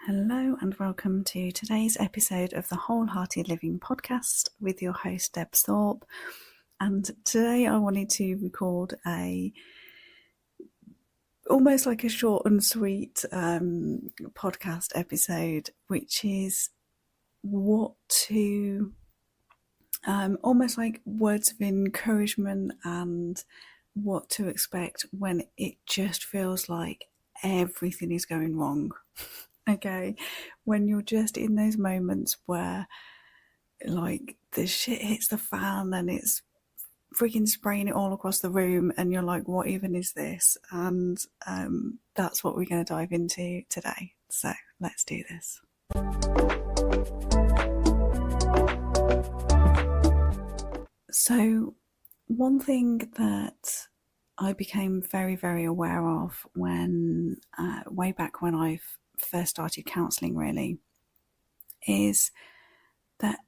Hello and welcome to today's episode of the WholeHearted Living podcast with your host Deb Thorpe. And today I wanted to record almost like a short and sweet podcast episode, which is what to almost like words of encouragement and what to expect when it just feels like everything is going wrong. Okay, when you're just in those moments where like the shit hits the fan and it's freaking spraying it all across the room and you're like, what even is this? And that's what we're going to dive into today. So let's do this. So one thing that I became very, very aware of when way back when I first started counselling really is that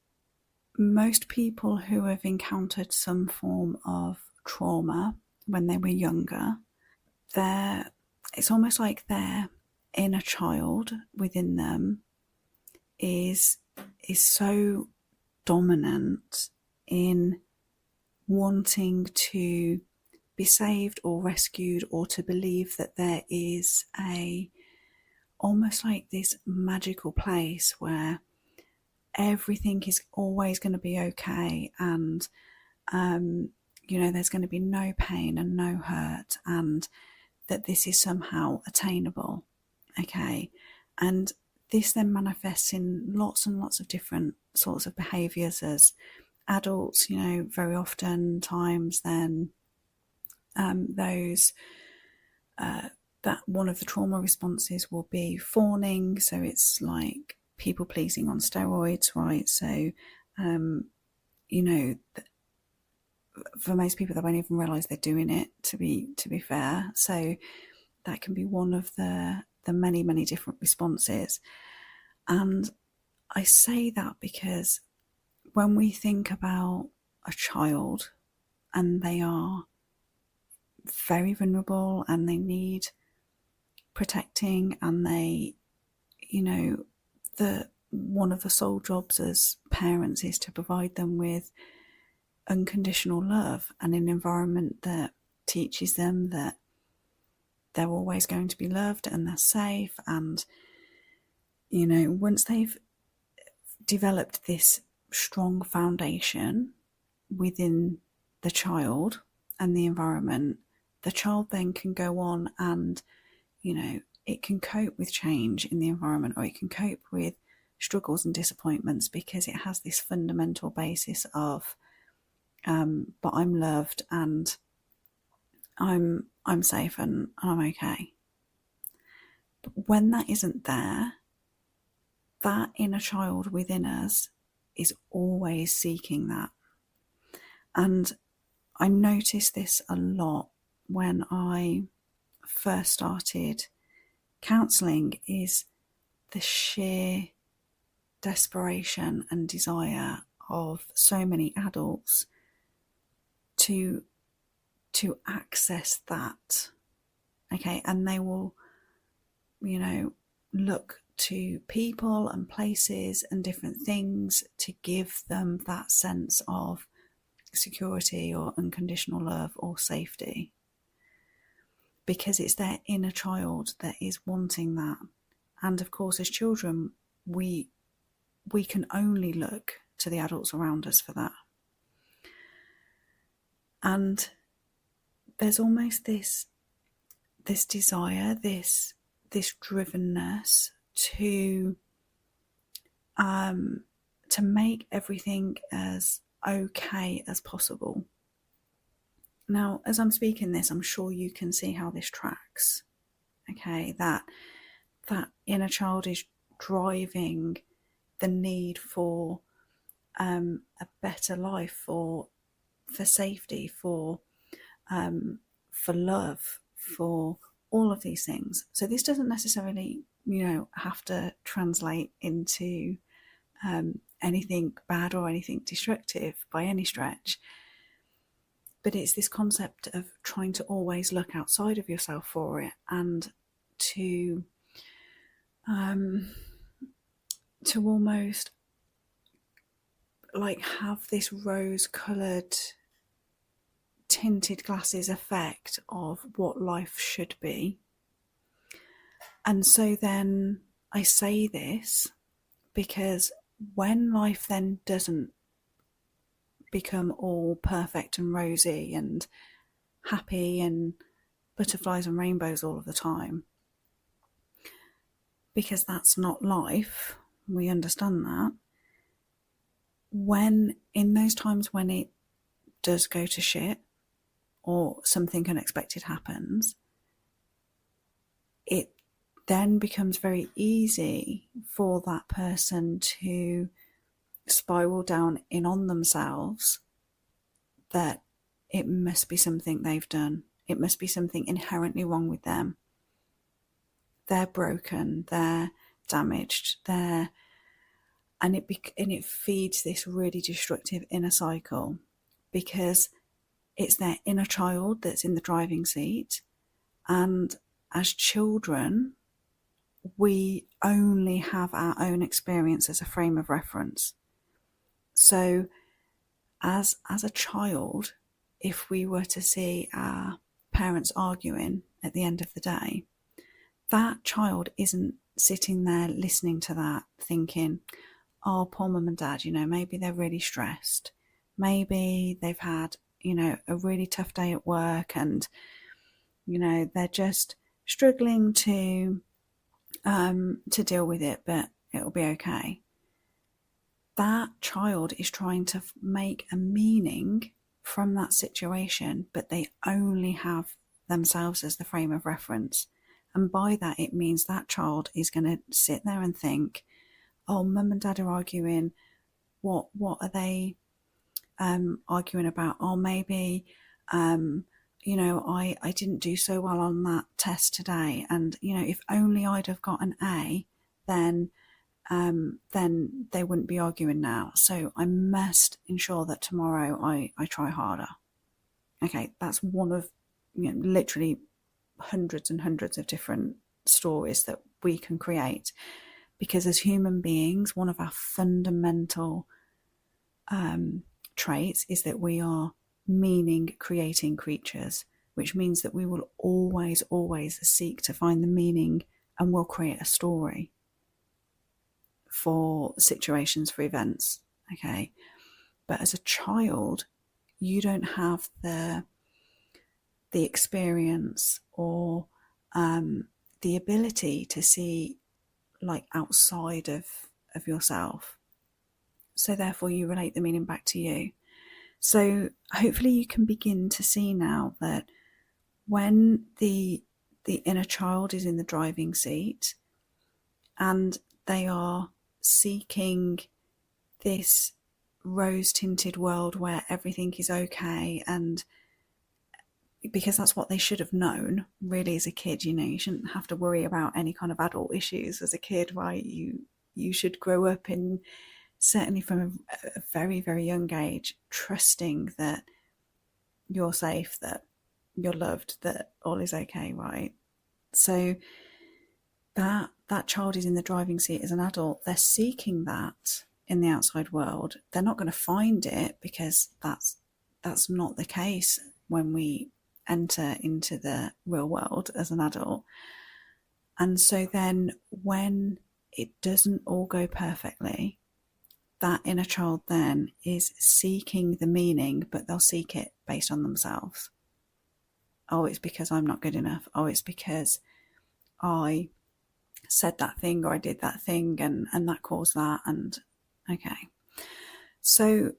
most people who have encountered some form of trauma when they were younger, it's almost like their inner child within them is so dominant in wanting to be saved or rescued, or to believe that there is almost like this magical place where everything is always going to be okay, and there's going to be no pain and no hurt, and that this is somehow attainable. Okay, and this then manifests in lots and lots of different sorts of behaviours as adults. Very often times then that one of the trauma responses will be fawning, so it's like people pleasing on steroids, right? So for most people they won't even realise they're doing it, to be fair. So that can be one of the many different responses. And I say that because when we think about a child and they are very vulnerable and they need protecting, and they, one of the sole jobs as parents is to provide them with unconditional love and an environment that teaches them that they're always going to be loved and they're safe. And once they've developed this strong foundation within the child and the environment, the child then can go on and it can cope with change in the environment, or it can cope with struggles and disappointments, because it has this fundamental basis of but I'm loved and I'm safe and I'm okay. But when that isn't there, that inner child within us is always seeking that. And I noticed this a lot when I first started counselling, is the sheer desperation and desire of so many adults to access that. Okay, and they will look to people and places and different things to give them that sense of security or unconditional love or safety, because it's their inner child that is wanting that. And of course, as children, we can only look to the adults around us for that. And there's almost this desire, this drivenness to make everything as okay as possible. Now, as I'm speaking this, I'm sure you can see how this tracks. Okay, that inner child is driving the need for a better life, for safety, for love, for all of these things. So this doesn't necessarily, have to translate into anything bad or anything destructive by any stretch. But it's this concept of trying to always look outside of yourself for it, and to to almost like have this rose-coloured tinted glasses effect of what life should be. And so then I say this because when life then doesn't become all perfect and rosy and happy and butterflies and rainbows all of the time, because that's not life, we understand that. When in those times when it does go to shit or something unexpected happens, it then becomes very easy for that person to spiral down in on themselves, that it must be something they've done. It must be something inherently wrong with them. They're broken, they're damaged, and it feeds this really destructive inner cycle, because it's their inner child that's in the driving seat. And as children, we only have our own experience as a frame of reference. So as a child, if we were to see our parents arguing at the end of the day, that child isn't sitting there listening to that thinking, oh, poor mum and dad, maybe they're really stressed. Maybe they've had, a really tough day at work and, they're just struggling to deal with it, but it'll be okay. That child is trying to make a meaning from that situation, but they only have themselves as the frame of reference. And by that, it means that child is going to sit there and think, oh, mum and dad are arguing. What are they arguing about? Oh, maybe, I didn't do so well on that test today. And, if only I'd have got an A, then they wouldn't be arguing now. So I must ensure that tomorrow I try harder. Okay, that's one of literally hundreds and hundreds of different stories that we can create, because as human beings, one of our fundamental traits is that we are meaning creating creatures, which means that we will always seek to find the meaning, and we'll create a story for situations, for events. Okay, but as a child, you don't have the experience or the ability to see like outside of yourself. So therefore you relate the meaning back to you. So hopefully you can begin to see now that when the inner child is in the driving seat and they are seeking this rose-tinted world where everything is okay, and because that's what they should have known really as a kid, you shouldn't have to worry about any kind of adult issues as a kid, right? You should grow up in, certainly from a very, very young age, trusting that you're safe, that you're loved, that all is okay, right? So that child is in the driving seat as an adult. They're seeking that in the outside world. They're not going to find it, because that's not the case when we enter into the real world as an adult. And so then when it doesn't all go perfectly, that inner child then is seeking the meaning, but they'll seek it based on themselves. Oh, it's because I'm not good enough. Oh, it's because I said that thing or I did that thing and that caused that. And okay, so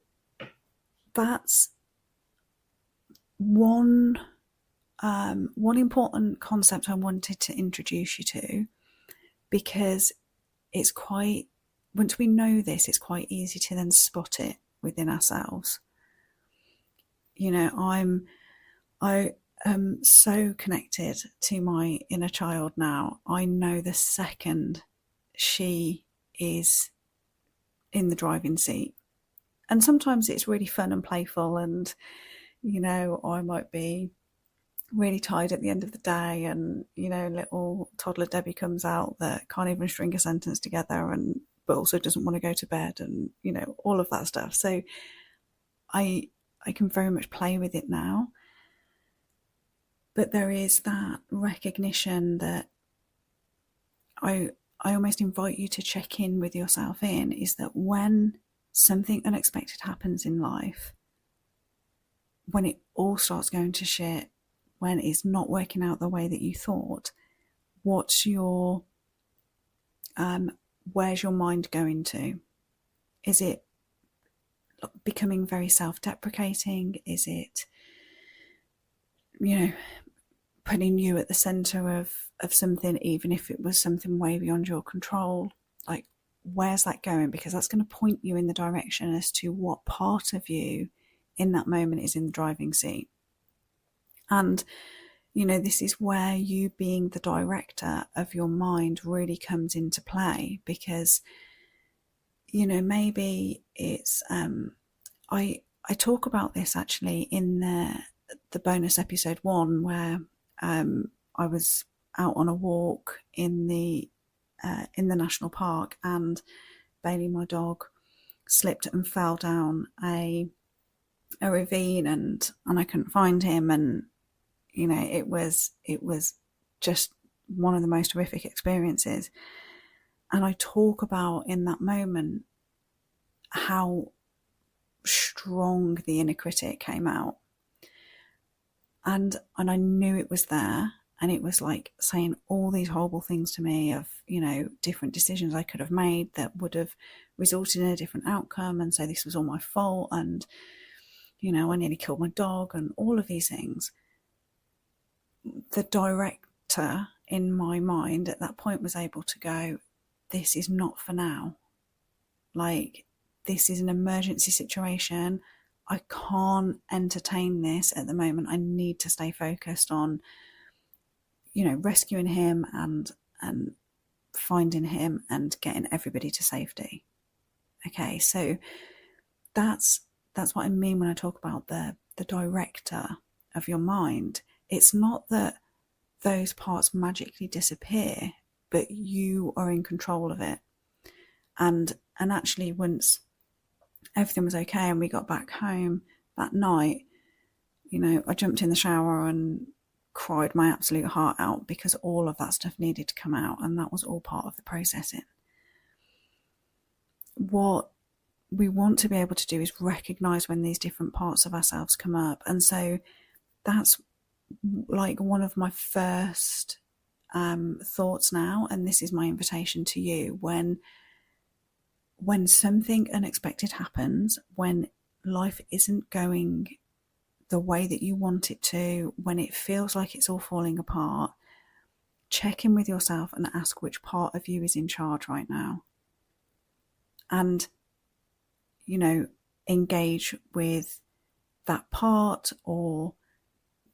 that's one important concept I wanted to introduce you to, because it's quite, once we know this, it's quite easy to then spot it within ourselves. I am so connected to my inner child now. I know the second she is in the driving seat. And sometimes it's really fun and playful, and I might be really tired at the end of the day, and little toddler Debbie comes out that can't even string a sentence together, but also doesn't want to go to bed, and all of that stuff. So I can very much play with it now. But there is that recognition that I almost invite you to check in with yourself in, is that when something unexpected happens in life, when it all starts going to shit, when it's not working out the way that you thought, what's your where's your mind going to? Is it becoming very self-deprecating? Is it putting you at the center of something, even if it was something way beyond your control? Like, where's that going? Because that's going to point you in the direction as to what part of you in that moment is in the driving seat. And this is where you being the director of your mind really comes into play, because maybe it's I talk about this actually in the bonus episode 1, where I was out on a walk in the national park, and Bailey, my dog, slipped and fell down a ravine, and I couldn't find him, and it was just one of the most horrific experiences. And I talk about in that moment how strong the inner critic came out, and I knew it was there, and it was like saying all these horrible things to me of different decisions I could have made that would have resulted in a different outcome, and so this was all my fault, and I nearly killed my dog, and all of these things. The director in my mind at that point was able to go, this is not for now. Like, this is an emergency situation. I can't entertain this at the moment. I need to stay focused on, rescuing him and finding him and getting everybody to safety. Okay, so that's what I mean when I talk about the director of your mind. It's not that those parts magically disappear, but you are in control of it. And actually, once everything was okay and we got back home that night, I jumped in the shower and cried my absolute heart out, because all of that stuff needed to come out, and that was all part of the processing. What we want to be able to do is recognize when these different parts of ourselves come up. And so that's like one of my first thoughts now, and this is my invitation to you. When something unexpected happens, when life isn't going the way that you want it to, when it feels like it's all falling apart, check in with yourself and ask which part of you is in charge right now. And, engage with that part, or,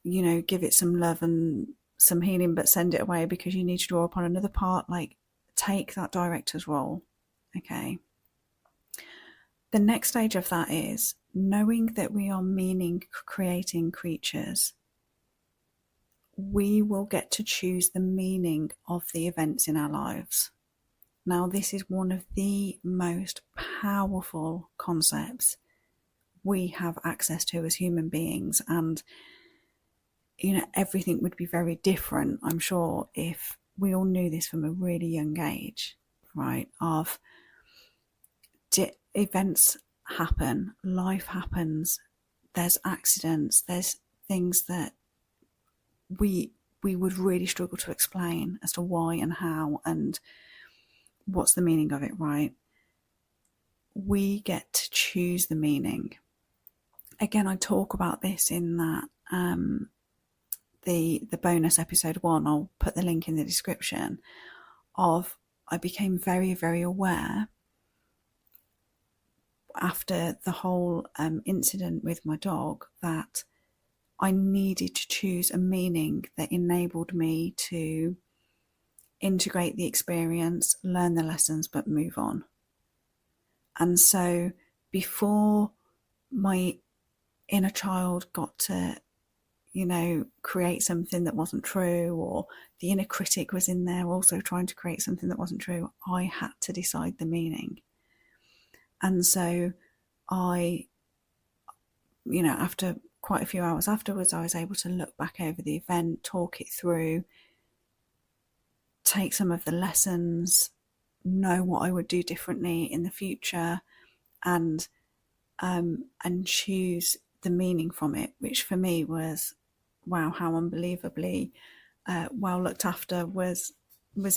give it some love and some healing, but send it away because you need to draw upon another part. Like, take that director's role. Okay. The next stage of that is knowing that we are meaning creating creatures. We will get to choose the meaning of the events in our lives. Now, this is one of the most powerful concepts we have access to as human beings. And, everything would be very different, I'm sure, if we all knew this from a really young age, right? Of events happen, life happens, there's accidents, there's things that we would really struggle to explain as to why and how and what's the meaning of it, right? We get to choose the meaning. Again, I talk about this in that the bonus episode 1. I'll put the link in the description. Of I became very, very aware after the whole incident with my dog that I needed to choose a meaning that enabled me to integrate the experience, learn the lessons, but move on. And so before my inner child got to, create something that wasn't true, or the inner critic was in there also trying to create something that wasn't true. I had to decide the meaning. And so after quite a few hours afterwards, I was able to look back over the event, talk it through, take some of the lessons, know what I would do differently in the future, and choose the meaning from it, which for me was, wow, how unbelievably well looked after was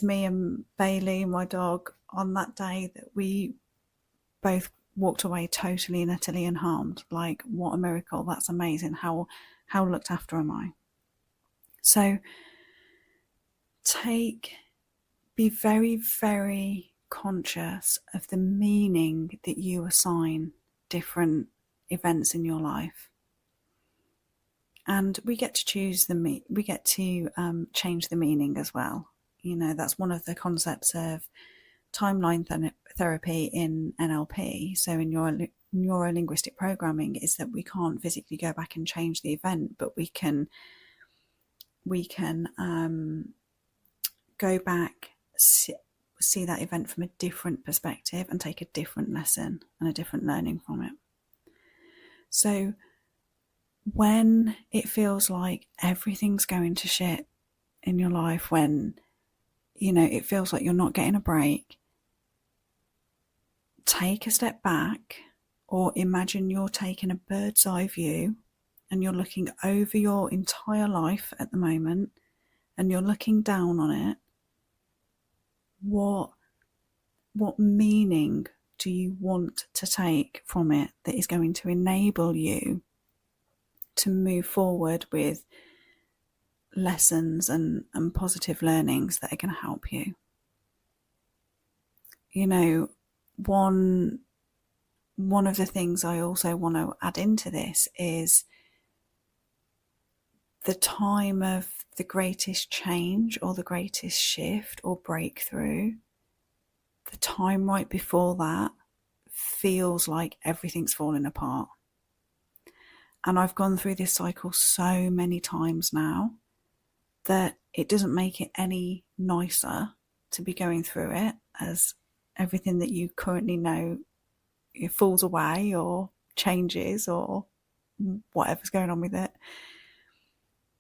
me and Bailey, my dog, on that day, that we both walked away totally and utterly unharmed. Like, what a miracle. That's amazing. How looked after am I? So be very, very conscious of the meaning that you assign different events in your life. And we get to choose we get to change the meaning as well. That's one of the concepts of timeline therapy in NLP. So in neuro-linguistic programming, is that we can't physically go back and change the event, but we can go back, see that event from a different perspective, and take a different lesson and a different learning from it. So when it feels like everything's going to shit in your life, when it feels like you're not getting a break, take a step back, or imagine you're taking a bird's eye view and you're looking over your entire life at the moment, and you're looking down on it. What meaning do you want to take from it that is going to enable you to move forward with lessons and positive learnings that are going to help you? One of the things I also want to add into this is the time of the greatest change or the greatest shift or breakthrough. The time right before that feels like everything's falling apart. And I've gone through this cycle so many times now that it doesn't make it any nicer to be going through it, as everything that you currently know, it falls away or changes or whatever's going on with it.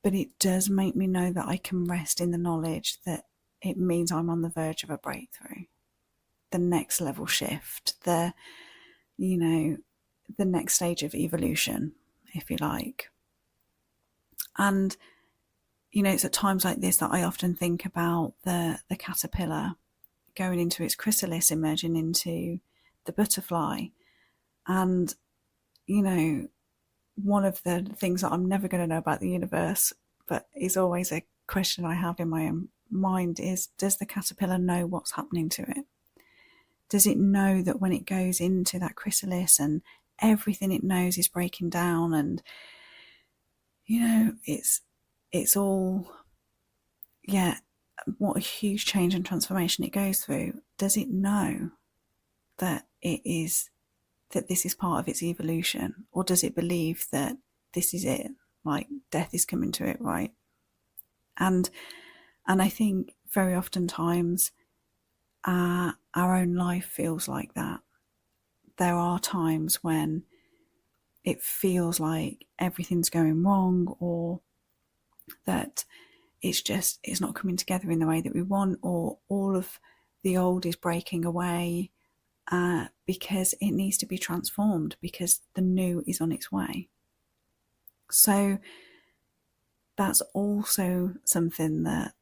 But it does make me know that I can rest in the knowledge that it means I'm on the verge of a breakthrough, the next level shift, the next stage of evolution, if you like. And it's at times like this that I often think about the caterpillar going into its chrysalis, emerging into the butterfly. And one of the things that I'm never going to know about the universe, but is always a question I have in my own mind, is, does the caterpillar know what's happening to it? Does it know that when it goes into that chrysalis and everything it knows is breaking down, and it's all, what a huge change and transformation it goes through? Does it know that this is part of its evolution? Or does it believe that this is it, like death is coming to it, right? And I think very oftentimes our own life feels like that. There are times when it feels like everything's going wrong, or that it's not coming together in the way that we want, or all of the old is breaking away, because it needs to be transformed, because the new is on its way. So that's also something that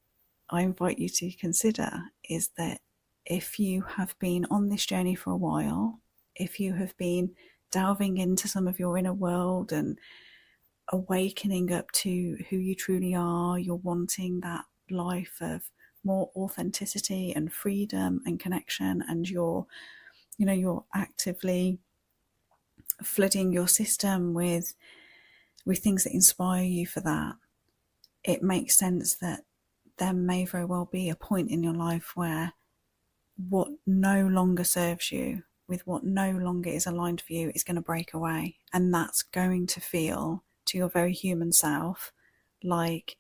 I invite you to consider, is that if you have been on this journey for a while, if you have been delving into some of your inner world and awakening up to who you truly are, you're wanting that life of more authenticity and freedom and connection, and you're actively flooding your system with things that inspire you for that, it makes sense that there may very well be a point in your life where what no longer serves you, with what no longer is aligned for you, is going to break away. And that's going to feel, to your very human self, like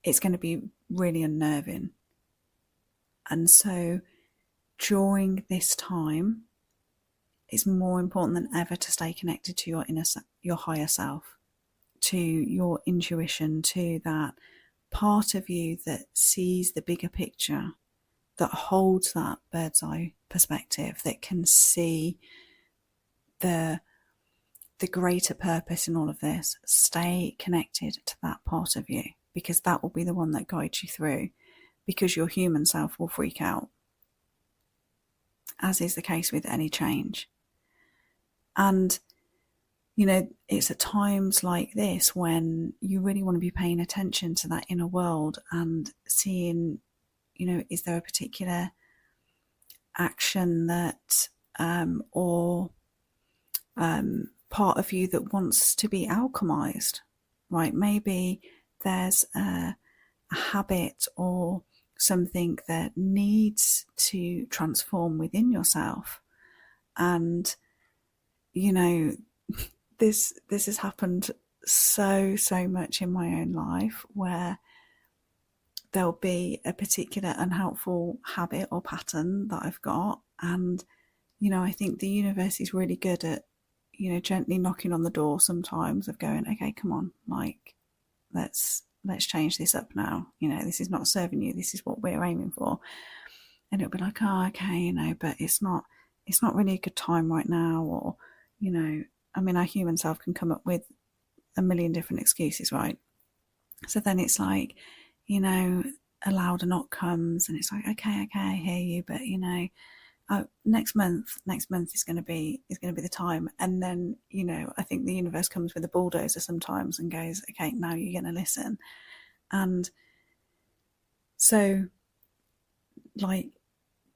it's going to be really unnerving. And so during this time, it's more important than ever to stay connected to your higher self, to your intuition, to that part of you that sees the bigger picture, that holds that bird's eye perspective, that can see the greater purpose in all of this. Stay connected to that part of you, because that will be the one that guides you through, because your human self will freak out, as is the case with any change. And it's at times like this when you really want to be paying attention to that inner world and seeing, is there a particular action that or part of you that wants to be alchemized, right? Maybe there's a habit or something that needs to transform within yourself. And this has happened so much in my own life, where there'll be a particular unhelpful habit or pattern that I've got, and I think the universe is really good at gently knocking on the door sometimes, of going, okay, come on, like let's change this up now. This is not serving you, this is what we're aiming for. And it'll be like, oh, okay, but it's not really a good time right now. Or our human self can come up with a million different excuses, right? So then it's like, a louder knock comes, and it's like, okay, I hear you, but next month is going to be the time. And then I think the universe comes with a bulldozer sometimes and goes, okay, now you're going to listen. And so, like,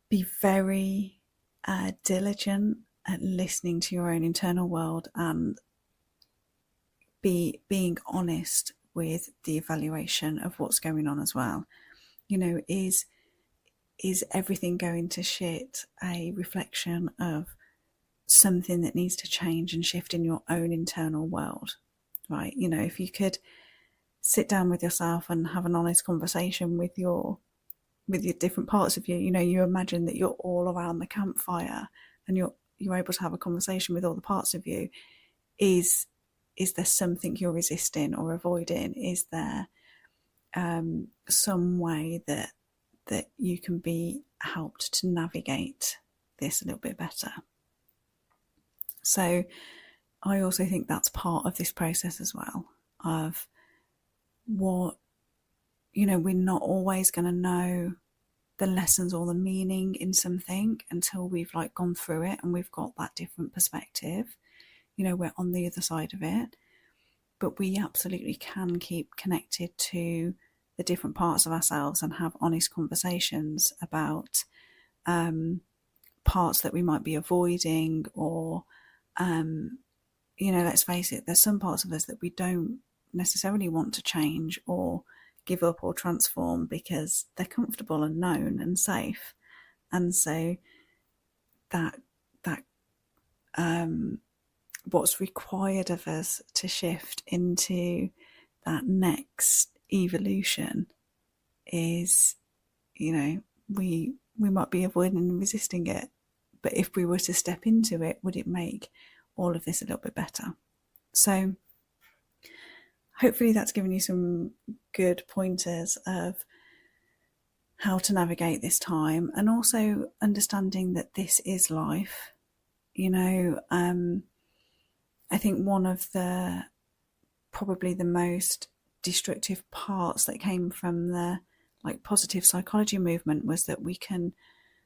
be very diligent at listening to your own internal world, and being honest with the evaluation of what's going on as well. Is everything going to shit a reflection of something that needs to change and shift in your own internal world, right? If you could sit down with yourself and have an honest conversation with your different parts of you, you imagine that you're all around the campfire and you're able to have a conversation with all the parts of you. Is there something you're resisting or avoiding? Is there some way that you can be helped to navigate this a little bit better? So I also think that's part of this process as well, of what, we're not always going to know the lessons or the meaning in something until we've gone through it and we've got that different perspective. We're on the other side of it, but we absolutely can keep connected to the different parts of ourselves and have honest conversations about parts that we might be avoiding, or let's face it, there's some parts of us that we don't necessarily want to change or give up or transform because they're comfortable and known and safe. And so that what's required of us to shift into that next evolution is, we might be avoiding and resisting it, but if we were to step into it, would it make all of this a little bit better? So hopefully that's given you some good pointers of how to navigate this time, and also understanding that this is life. I think one of the probably the most destructive parts that came from the positive psychology movement was that we can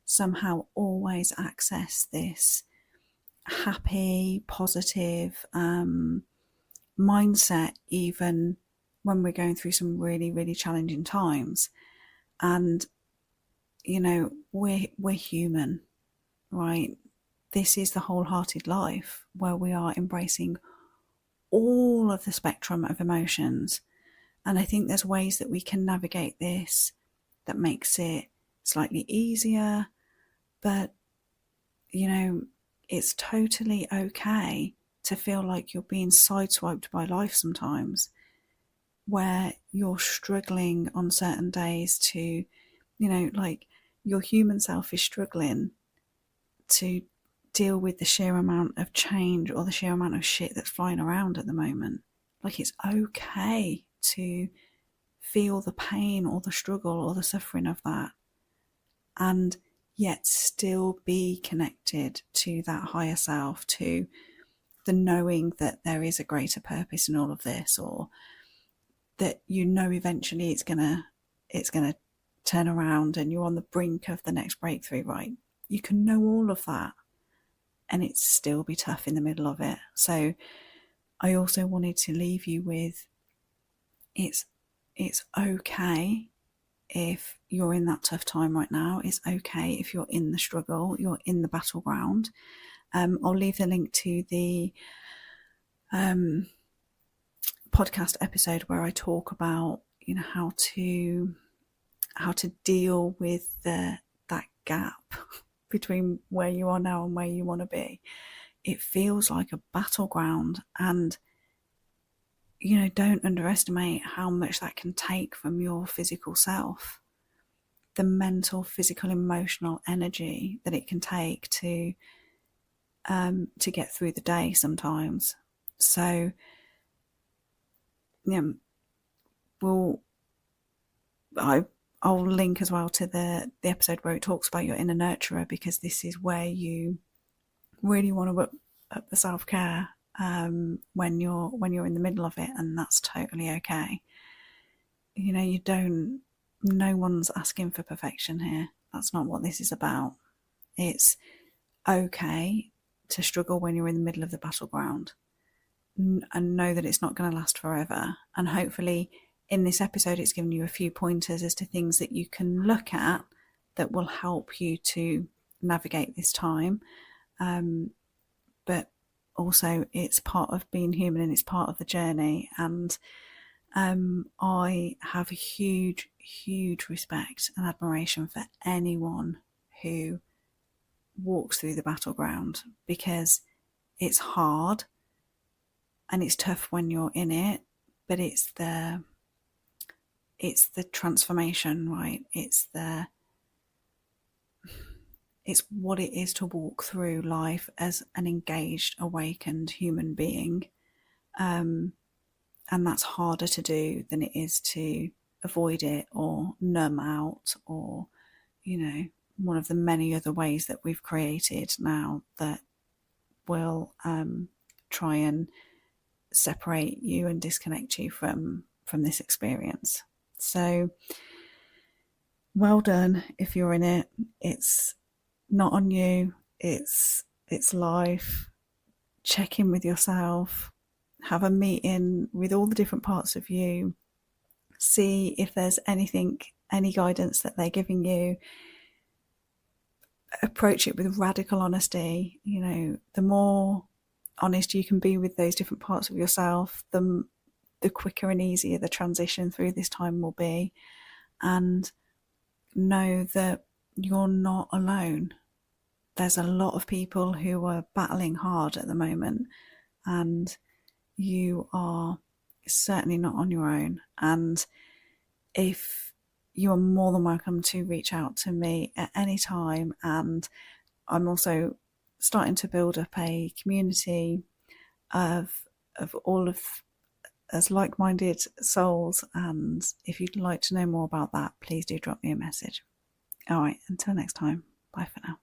somehow always access this happy, positive mindset even when we're going through some really, really challenging times. And we're human, right? This is the wholehearted life, where we are embracing all of the spectrum of emotions. And I think there's ways that we can navigate this that makes it slightly easier, but it's totally okay to feel like you're being sideswiped by life sometimes, where you're struggling on certain days to, like your human self is struggling to deal with the sheer amount of change or the sheer amount of shit that's flying around at the moment. Like, it's okay to feel the pain or the struggle or the suffering of that, and yet still be connected to that higher self, to the knowing that there is a greater purpose in all of this, or that eventually it's gonna turn around and you're on the brink of the next breakthrough, right? You can know all of that and it still be tough in the middle of it. So I also wanted to leave you with, it's okay if you're in that tough time right now. It's okay if you're in the struggle, you're in the battleground. I'll leave the link to the podcast episode where I talk about, how to deal with that gap between where you are now and where you want to be. It feels like a battleground, and don't underestimate how much that can take from your physical self, the mental, physical, emotional energy that it can take to get through the day sometimes. So I'll link as well to the episode where it talks about your inner nurturer, because this is where you really want to up the self-care when you're in the middle of it, and that's totally okay. No one's asking for perfection here. That's not what this is about. It's okay to struggle when you're in the middle of the battleground, and know that it's not going to last forever. And hopefully in this episode it's given you a few pointers as to things that you can look at that will help you to navigate this time. But also it's part of being human and it's part of the journey. And I have a huge, huge respect and admiration for anyone who walks through the battleground, because it's hard and it's tough when you're in it, but it's the transformation, right? It's what it is to walk through life as an engaged, awakened human being. And that's harder to do than it is to avoid it or numb out, or, one of the many other ways that we've created now that will try and separate you and disconnect you from this experience. So well done if you're in it. It's not on you, it's life. Check in with yourself, have a meeting with all the different parts of you, see if there's any guidance that they're giving you. Approach it with radical honesty. The more honest you can be with those different parts of yourself, the quicker and easier the transition through this time will be. And know that you're not alone. There's a lot of people who are battling hard at the moment, and you are certainly not on your own. And if you are more than welcome to reach out to me at any time. And I'm also starting to build up a community of all of as like-minded souls. And if you'd like to know more about that, please do drop me a message. All right, until next time, bye for now.